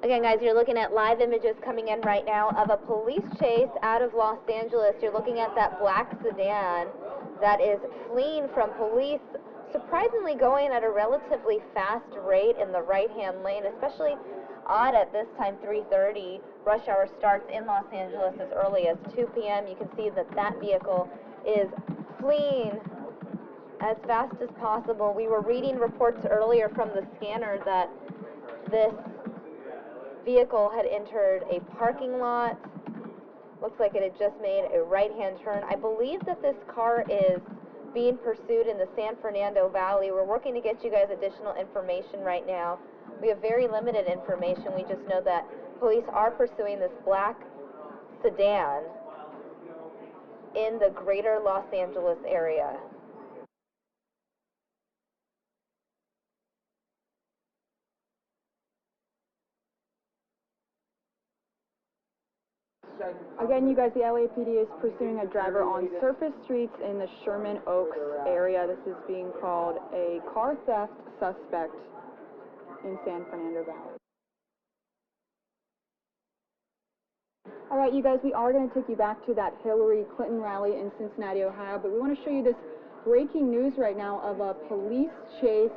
Again, guys, you're looking at live images coming in right now of a police chase out of Los Angeles. You're looking at that black sedan that is fleeing from police, surprisingly going at a relatively fast rate in the right-hand lane, especially odd at this time, 3:30. Rush hour starts in Los Angeles as early as 2 p.m. You can see that that vehicle is fleeing as fast as possible. We were reading reports earlier from the scanner that this vehicle had entered a parking lot. Looks like it had just made a right-hand turn. I believe that this car is being pursued in the San Fernando Valley. We're working to get you guys additional information right now. We have very limited information. We just know that police are pursuing this black sedan in the greater Los Angeles area. Again, you guys, the LAPD is pursuing a driver on surface streets in the Sherman Oaks area. This is being called a car theft suspect in San Fernando Valley. All right, you guys, we are going to take you back to that Hillary Clinton rally in Cincinnati, Ohio, but we want to show you this breaking news right now of a police chase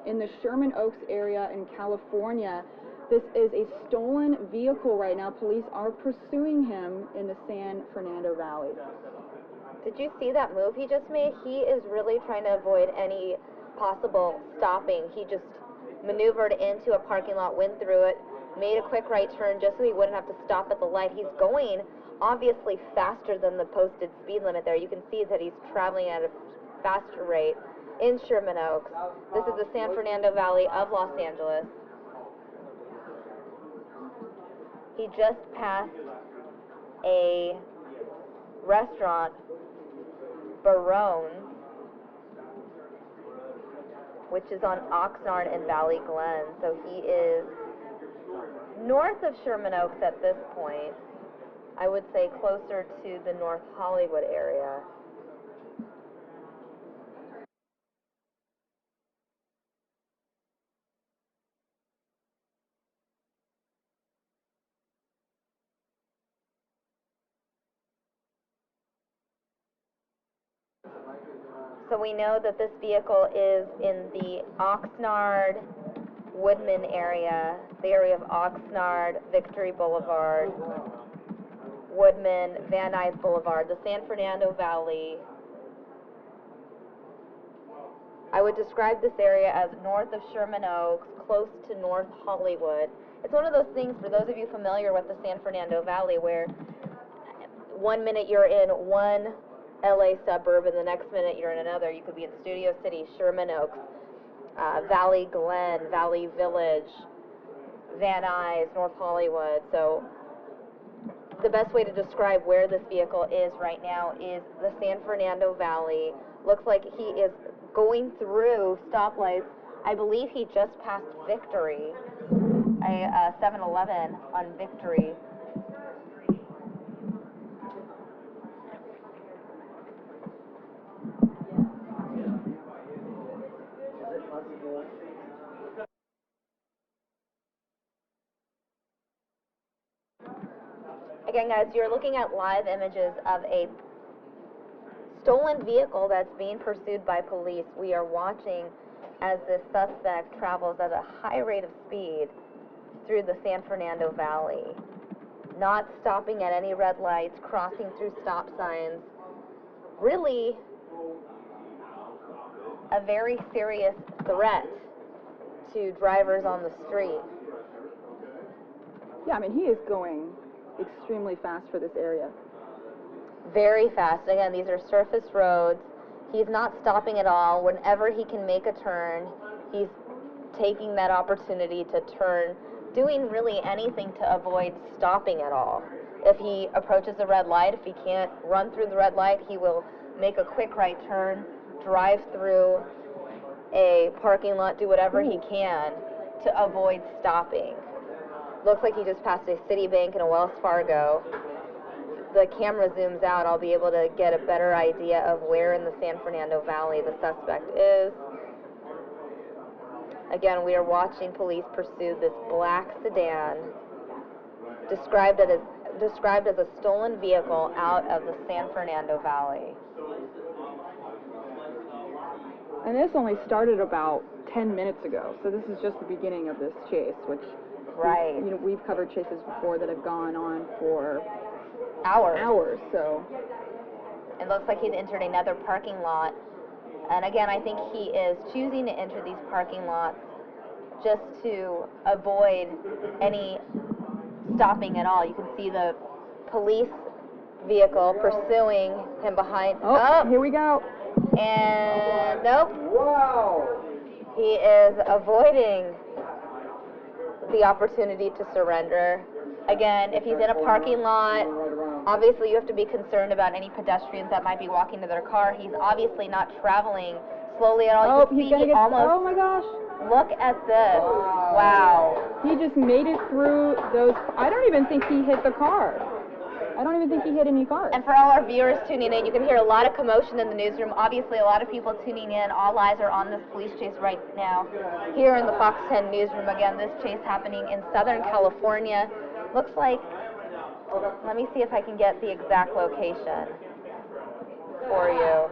in the Sherman Oaks area in California. This is a stolen vehicle right now. Police are pursuing him in the San Fernando Valley. Did you see that move he just made? He is really trying to avoid any possible stopping. He just maneuvered into a parking lot, went through it, made a quick right turn just so he wouldn't have to stop at the light. He's going obviously faster than the posted speed limit there. You can see that he's traveling at a faster rate in Sherman Oaks. This is the San Fernando Valley of Los Angeles. He just passed a restaurant, Barone, which is on Oxnard and Valley Glen. So he is north of Sherman Oaks at this point. I would say closer to the North Hollywood area. So we know that this vehicle is in the Oxnard, Woodman area, the area of Oxnard, Victory Boulevard, Woodman, Van Nuys Boulevard, the San Fernando Valley. I would describe this area as north of Sherman Oaks, close to North Hollywood. It's one of those things, for those of you familiar with the San Fernando Valley, where 1 minute you're in one LA suburb and the next minute you're in another. You could be in Studio City, Sherman Oaks, Valley Glen, Valley Village, Van Nuys, North Hollywood. So the best way to describe where this vehicle is right now is the San Fernando Valley. Looks like he is going through stoplights. I believe he just passed Victory, a 7-Eleven on Victory. Again, guys, you're looking at live images of a stolen vehicle that's being pursued by police. We are watching as this suspect travels at a high rate of speed through the San Fernando Valley, not stopping at any red lights, crossing through stop signs. Really a very serious threat to drivers on the street. Yeah, I mean, he is going extremely fast for this area. Very fast. Again, these are surface roads. He's not stopping at all. Whenever he can make a turn, he's taking that opportunity to turn, doing really anything to avoid stopping at all. If he approaches a red light, if he can't run through the red light, he will make a quick right turn, drive through a parking lot, do whatever he can to avoid stopping. Looks like he just passed a Citibank and a Wells Fargo. The camera zooms out, I'll be able to get a better idea of where in the San Fernando Valley the suspect is. Again, we are watching police pursue this black sedan, described as a stolen vehicle out of the San Fernando Valley. And this only started about 10 minutes ago, so this is just the beginning of this chase, which right. We've covered chases before that have gone on for hours. So it looks like he's entered another parking lot. And again, I think he is choosing to enter these parking lots just to avoid any stopping at all. You can see the police vehicle pursuing him behind. Oh, here we go. And nope. Wow. He is avoiding the opportunity to surrender. Again, if he's in a parking lot, obviously you have to be concerned about any pedestrians that might be walking to their car. He's obviously not traveling slowly at all. Oh, oh my gosh. Look at this. Wow. He just made it through those. I don't even think he hit the car. I don't even think he hit any cars. And for all our viewers tuning in, you can hear a lot of commotion in the newsroom. Obviously, a lot of people tuning in. All eyes are on this police chase right now. Here in the Fox 10 newsroom, again, this chase happening in Southern California. Looks like, let me see if I can get the exact location for you.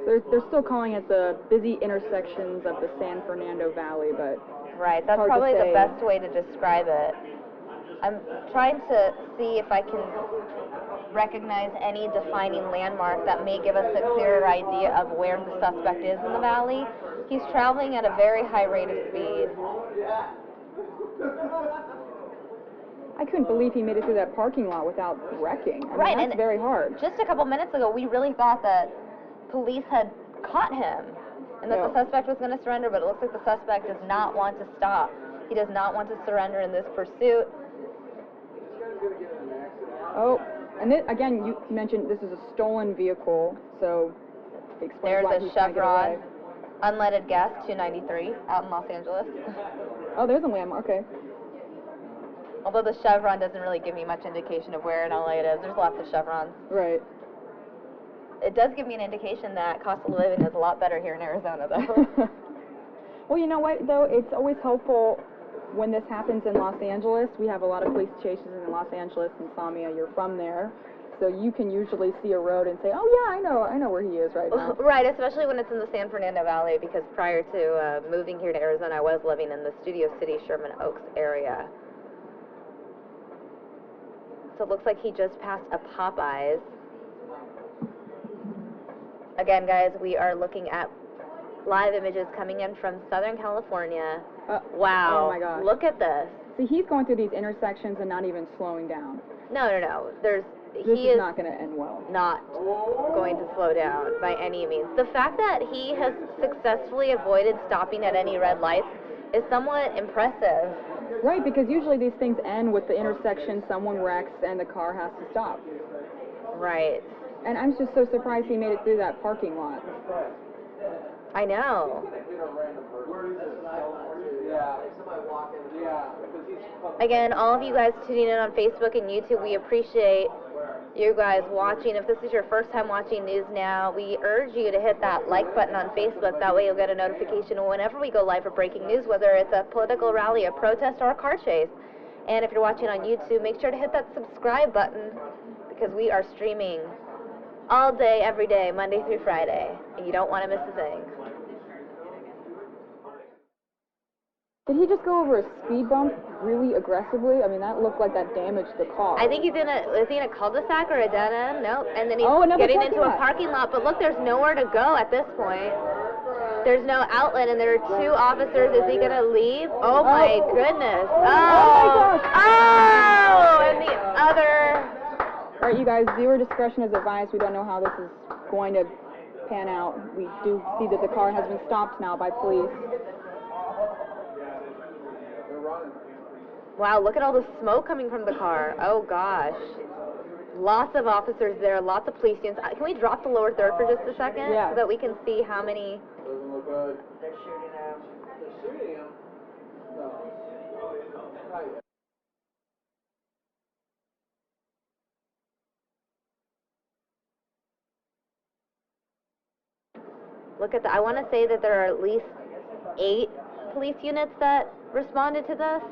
They're still calling it the busy intersections of the San Fernando Valley, but right, that's probably the best way to describe it. I'm trying to see if I can recognize any defining landmark that may give us a clearer idea of where the suspect is in the valley. He's traveling at a very high rate of speed. I couldn't believe he made it through that parking lot without wrecking. I mean, that's very hard. Just a couple minutes ago, we really thought that police had caught him and that the suspect was going to surrender, but it looks like the suspect does not want to stop. He does not want to surrender in this pursuit. Oh, and this, again, you mentioned this is a stolen vehicle, so explain why he's trying to get away. Unleaded gas, 293, out in Los Angeles. Oh, there's a landmark, okay. Although the Chevron doesn't really give me much indication of where in LA it is. There's lots of Chevrons. Right. It does give me an indication that cost of living is a lot better here in Arizona, though. Well, you know what, though? It's always helpful when this happens in Los Angeles. We have a lot of police chases in Los Angeles, and Samia, you're from there. So you can usually see a road and say, oh, yeah, I know where he is right now. Right, especially when it's in the San Fernando Valley, because prior to moving here to Arizona, I was living in the Studio City, Sherman Oaks area. So it looks like he just passed a Popeyes. Again, guys, we are looking at live images coming in from Southern California. Wow. Oh, my gosh. Look at this. See, he's going through these intersections and not even slowing down. No. This is not going to end well. Not going to slow down by any means. The fact that he has successfully avoided stopping at any red lights is somewhat impressive. Right, because usually these things end with the intersection, someone wrecks, and the car has to stop. Right. And I'm just so surprised he made it through that parking lot. I know. Again, all of you guys tuning in on Facebook and YouTube, we appreciate you guys watching. If this is your first time watching News Now, we urge you to hit that like button on Facebook. That way you'll get a notification whenever we go live for breaking news, whether it's a political rally, a protest, or a car chase. And if you're watching on YouTube, make sure to hit that subscribe button, because we are streaming all day, every day, Monday through Friday, and you don't want to miss a thing. Did he just go over a speed bump really aggressively? I mean, that looked like that damaged the car. I think he's is he in a cul-de-sac or a dead end? Nope. And then he's getting into a parking lot. But look, there's nowhere to go at this point. There's no outlet, and there are two officers. Is he going to leave? Oh, my goodness. Oh, my gosh. Oh, and the other. All right, you guys, viewer discretion is advised. We don't know how this is going to pan out. We do see that the car has been stopped now by police. Wow, look at all the smoke coming from the car. Oh, gosh. Lots of officers there, lots of police units. Can we drop the lower third for just a second? Yeah. So that we can see how many... Doesn't look good. They're shooting him. They're shooting him? No. Not yet. Look at that. I want to say that there are at least 8 police units that responded to this.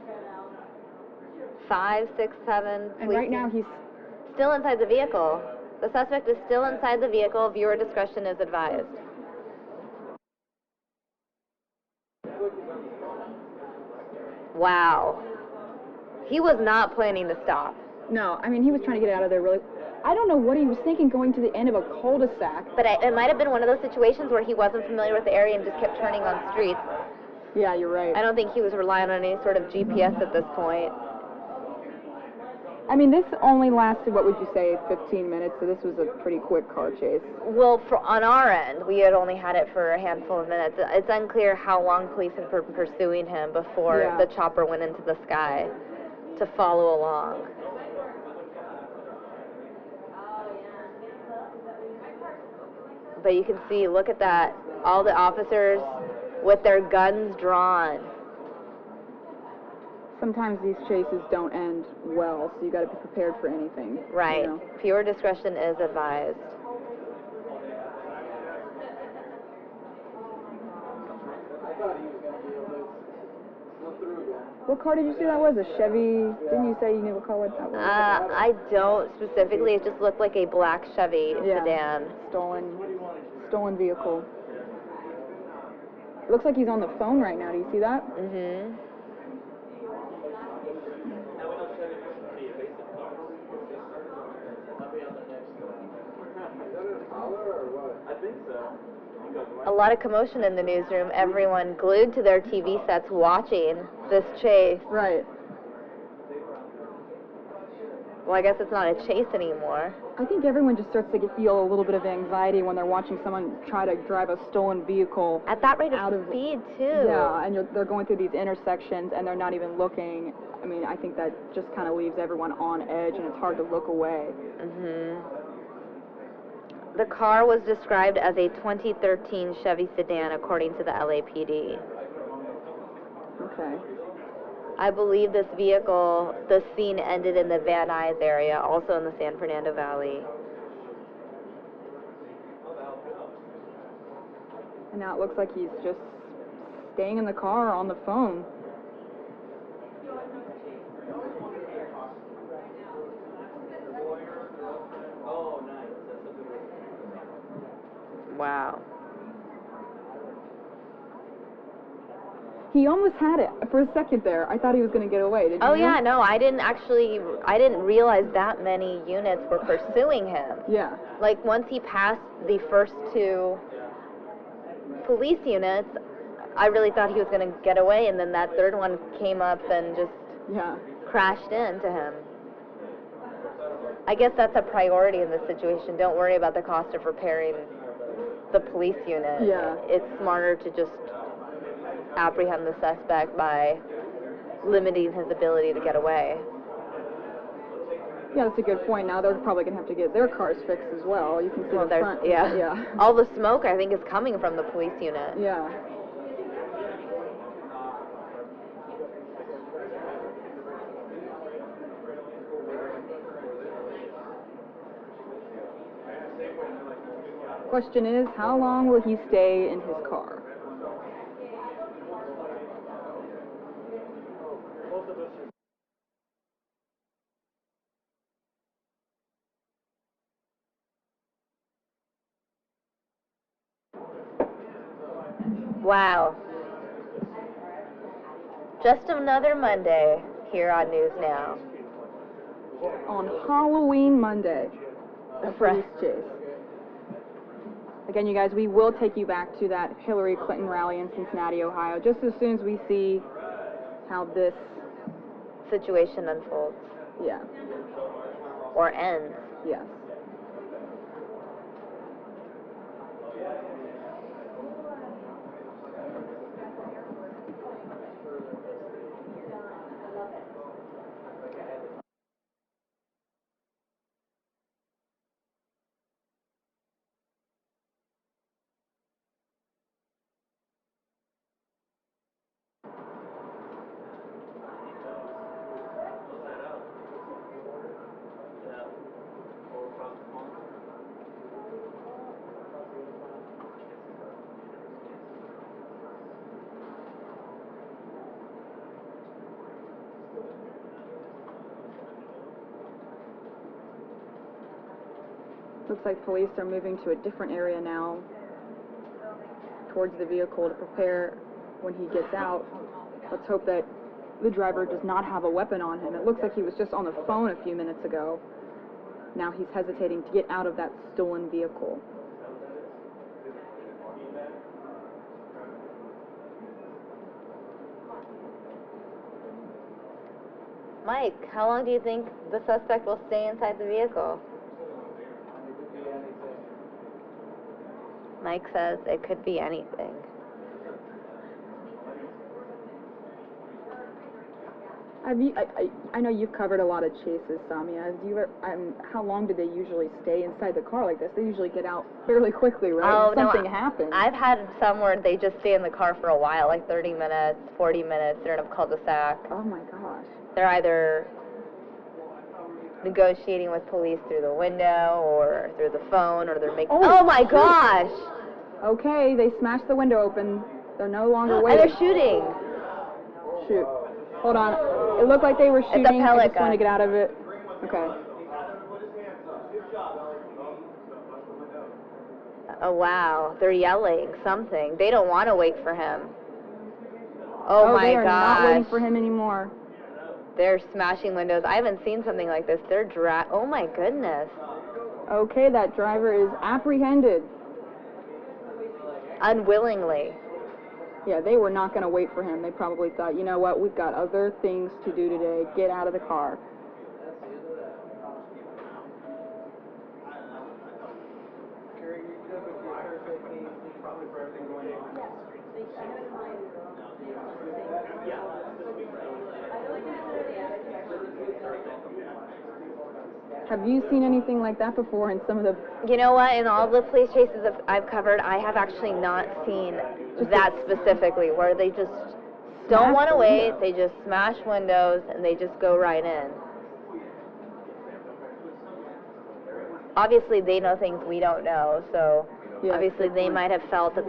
5, 6, 7. And right now he's still inside the vehicle. The suspect is still inside the vehicle. Viewer discretion is advised. Wow. He was not planning to stop. No, I mean, he was trying to get out of there really. I don't know what he was thinking going to the end of a cul-de-sac. But it might have been one of those situations where he wasn't familiar with the area and just kept turning on streets. Yeah, you're right. I don't think he was relying on any sort of GPS at this point. I mean, this only lasted, what would you say, 15 minutes, so this was a pretty quick car chase. Well, on our end, we had only had it for a handful of minutes. It's unclear how long police had been pursuing him before the chopper went into the sky to follow along. But you can see, look at that, all the officers with their guns drawn. Sometimes these chases don't end well, so you got to be prepared for anything. Right. You know? Viewer discretion is advised. What car did you say that was? A Chevy? Didn't you say you knew what car that was? I don't specifically. It just looked like a black Chevy sedan. Stolen vehicle. It looks like he's on the phone right now. Do you see that? Mm-hmm. I think so. A lot of commotion in the newsroom. Everyone glued to their TV sets watching this chase. Right. Well, I guess it's not a chase anymore. I think everyone just starts to feel a little bit of anxiety when they're watching someone try to drive a stolen vehicle. At that rate of speed, too. Yeah, and they're going through these intersections and they're not even looking. I mean, I think that just kind of leaves everyone on edge and it's hard to look away. Mm-hmm. The car was described as a 2013 Chevy sedan, according to the LAPD. Okay. I believe this vehicle, the scene ended in the Van Nuys area, also in the San Fernando Valley. And now it looks like he's just staying in the car on the phone. Wow. He almost had it for a second there. I thought he was going to get away. Did you? Oh, yeah, no, I didn't realize that many units were pursuing him. Yeah. Like, once he passed the first 2 police units, I really thought he was going to get away, and then that third one came up and just crashed into him. I guess that's a priority in this situation. Don't worry about the cost of repairing the police unit. Yeah. It's smarter to just apprehend the suspect by limiting his ability to get away. Yeah, that's a good point. Now they're probably going to have to get their cars fixed as well. You can see the front. Yeah. All the smoke, I think, is coming from the police unit. Yeah. Question is, how long will he stay in his car? Wow. Just another Monday here on News Now. On Halloween Monday, a police chase. Again, you guys, we will take you back to that Hillary Clinton rally in Cincinnati, Ohio, just as soon as we see how this situation unfolds. Yeah. Or ends. Yes. Looks like police are moving to a different area now, towards the vehicle to prepare when he gets out. Let's hope that the driver does not have a weapon on him. It looks like he was just on the phone a few minutes ago. Now he's hesitating to get out of that stolen vehicle. Mike, how long do you think the suspect will stay inside the vehicle? Mike says it could be anything. I know you've covered a lot of chases, Samia. How long do they usually stay inside the car like this? They usually get out fairly quickly, right? Oh, Something happens. I've had some where they just stay in the car for a while, like 30 minutes, 40 minutes. They're in a cul-de-sac. Oh my gosh. They're either negotiating with police through the window or through the phone, or they're making... Oh my gosh! Okay, they smashed the window open. They're no longer waiting. And they're shooting. Shoot. Hold on. It looked like they were shooting. It's a pellet I just want to get out of it. Okay. Oh, wow. They're yelling something. They don't want to wait for him. Oh my they are gosh. not waiting for him anymore. They're smashing windows. I haven't seen something like this. They're oh my goodness. Okay, that driver is apprehended. Unwillingly. Yeah, they were not going to wait for him. They probably thought, you know what, we've got other things to do today. Get out of the car. Have you seen anything like that before in some of the... You know what? In all the police chases I've covered, I have actually not seen that specifically, where they just don't want to wait, they just smash windows, and they just go right in. Obviously, they know things we don't know, so obviously they might have felt that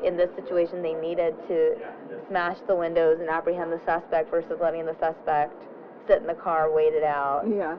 in this situation they needed to smash the windows and apprehend the suspect versus letting the suspect sit in the car, wait it out. Yeah.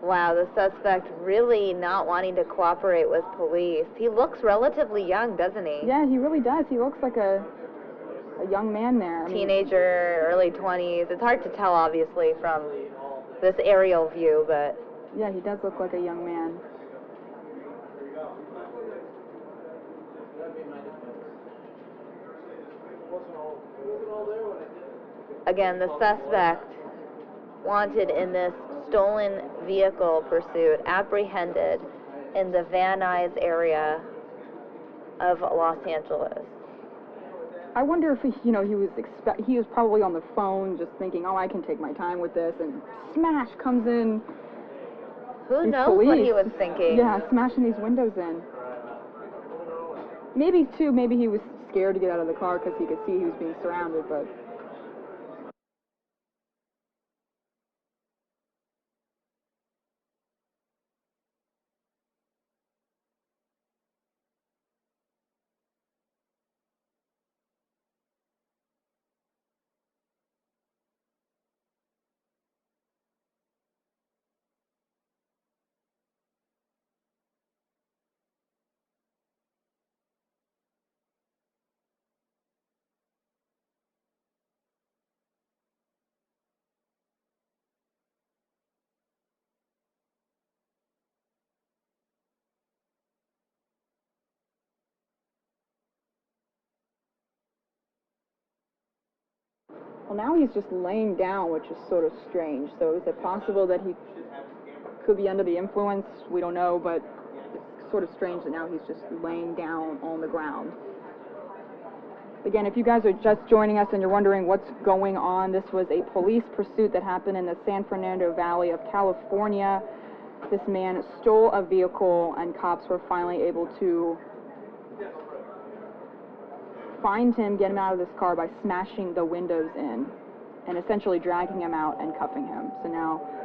Wow, the suspect really not wanting to cooperate with police. He looks relatively young, doesn't he? Yeah, he really does. He looks like a young man there. Teenager, early 20s. It's hard to tell, obviously, from this aerial view, but... Yeah, he does look like a young man. Again, the suspect wanted in this stolen vehicle pursuit, apprehended in the Van Nuys area of Los Angeles. I wonder if he was probably on the phone just thinking, oh, I can take my time with this, and smash comes in. Who knows what he was thinking? Yeah, smashing these windows in. Maybe he was scared to get out of the car because he could see he was being surrounded, but... Well, now he's just laying down, which is sort of strange. So is it possible that he could be under the influence? We don't know, but it's sort of strange that now he's just laying down on the ground. Again, if you guys are just joining us and you're wondering what's going on, this was a police pursuit that happened in the San Fernando Valley of California. This man stole a vehicle, and cops were finally able to find him, get him out of this car by smashing the windows in, and essentially dragging him out and cuffing him. So now